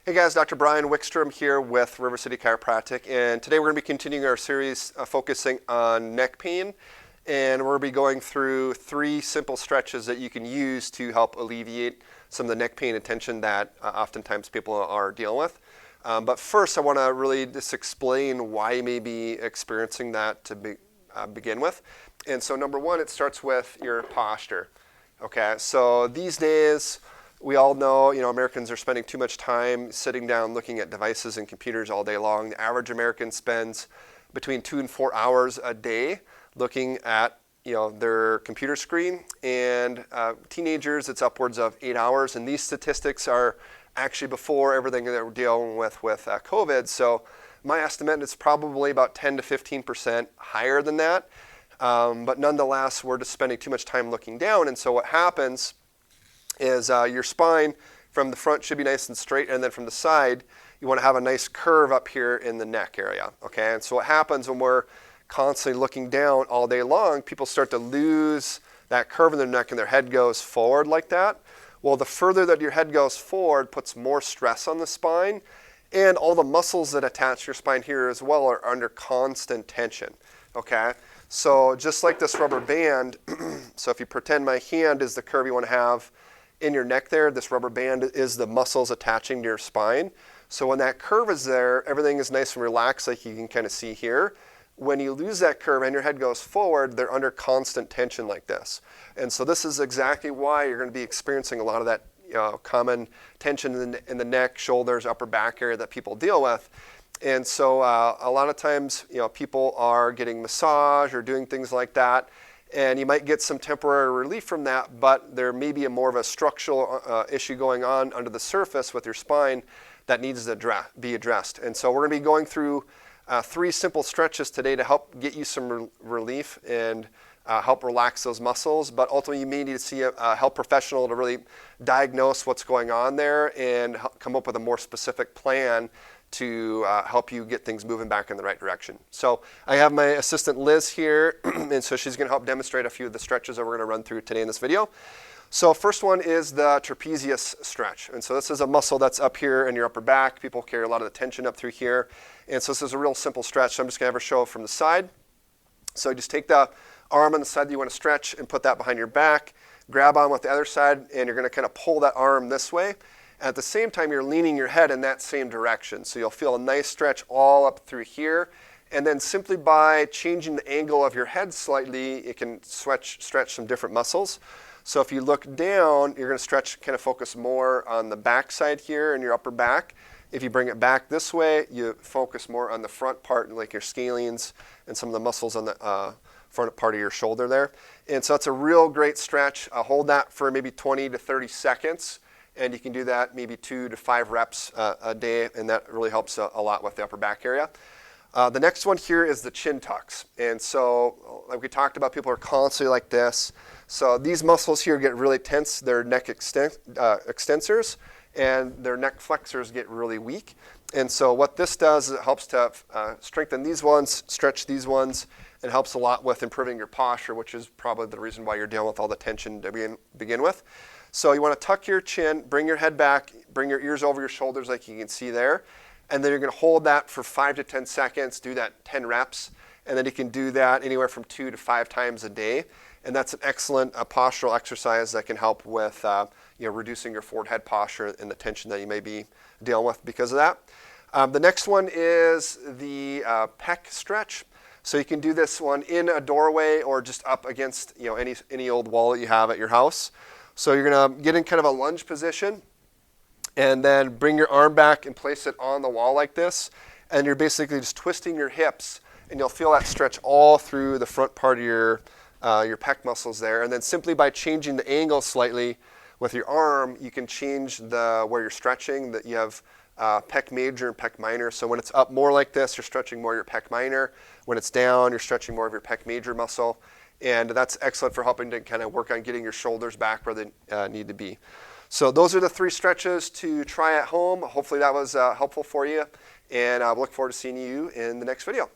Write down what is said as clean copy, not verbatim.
Hey guys, Dr. Brian Wickstrom here with River City Chiropractic, and today we're going to be continuing our series focusing on neck pain, and we're going to be going through 3 simple stretches that you can use to help alleviate some of the neck pain and tension that oftentimes people are dealing with. But first I want to really just explain why you may be experiencing that to begin with. And so number 1, it starts with your posture. Okay, so these days we all know, Americans are spending too much time sitting down looking at devices and computers all day long. The average American spends between 2 and 4 hours a day looking at, their computer screen, and teenagers, it's upwards of 8 hours. And these statistics are actually before everything that we're dealing with COVID. So my estimate is probably about 10 to 15% higher than that. But nonetheless, we're just spending too much time looking down. And so what happens is your spine from the front should be nice and straight, and then from the side you want to have a nice curve up here in the neck area. Okay, and so what happens when we're constantly looking down all day long, people start to lose that curve in their neck and their head goes forward like that. Well, the further that your head goes forward puts more stress on the spine, and all the muscles that attach your spine here as well are under constant tension. Okay, so just like this rubber band, so if you pretend my hand is the curve you want to have in your neck there, this rubber band is the muscles attaching to your spine. So when that curve is there, everything is nice and relaxed like you can kind of see here. When you lose that curve and your head goes forward, they're under constant tension like this. And so this is exactly why you're going to be experiencing a lot of that common tension in the neck, shoulders, upper back area that people deal with. And so a lot of times, people are getting massage or doing things like that, and you might get some temporary relief from that, but there may be more of a structural issue going on under the surface with your spine that needs to be addressed. And so we're going to be going through 3 simple stretches today to help get you some relief and help relax those muscles. But ultimately, you may need to see a health professional to really diagnose what's going on there and come up with a more specific plan to help you get things moving back in the right direction. So I have my assistant Liz here, and so she's going to help demonstrate a few of the stretches that we're going to run through today in this video. So first one is the trapezius stretch. And so this is a muscle that's up here in your upper back. People carry a lot of the tension up through here. And so this is a real simple stretch. So I'm just going to have her show it from the side. So just take the arm on the side that you want to stretch and put that behind your back. Grab on with the other side, and you're going to kind of pull that arm this way. At the same time, you're leaning your head in that same direction. So you'll feel a nice stretch all up through here. And then simply by changing the angle of your head slightly, it can stretch some different muscles. So if you look down, you're going to stretch, kind of focus more on the back side here in your upper back. If you bring it back this way, you focus more on the front part, like your scalenes and some of the muscles on the front part of your shoulder there. And so it's a real great stretch. Hold that for maybe 20 to 30 seconds. And you can do that maybe 2 to 5 reps a day, and that really helps a lot with the upper back area. The next one here is the chin tucks. And so, like we talked about, people are constantly like this. So these muscles here get really tense. Their neck extensors and their neck flexors get really weak. And so what this does is it helps to strengthen these ones, stretch these ones, and helps a lot with improving your posture, which is probably the reason why you're dealing with all the tension to begin with. So you want to tuck your chin, bring your head back, bring your ears over your shoulders like you can see there. And then you're going to hold that for 5 to 10 seconds, do that 10 reps. And then you can do that anywhere from 2 to 5 times a day. And that's an excellent postural exercise that can help with reducing your forward head posture and the tension that you may be dealing with because of that. The next one is the Pec Stretch. So you can do this one in a doorway or just up against any old wall that you have at your house. So you're going to get in kind of a lunge position and then bring your arm back and place it on the wall like this. And you're basically just twisting your hips, and you'll feel that stretch all through the front part of your pec muscles there. And then simply by changing the angle slightly with your arm, you can change where you're stretching. That you have pec major and pec minor. So when it's up more like this, you're stretching more of your pec minor. When it's down, you're stretching more of your pec major muscle. And that's excellent for helping to kind of work on getting your shoulders back where they need to be. So those are the 3 stretches to try at home. Hopefully that was helpful for you. And I look forward to seeing you in the next video.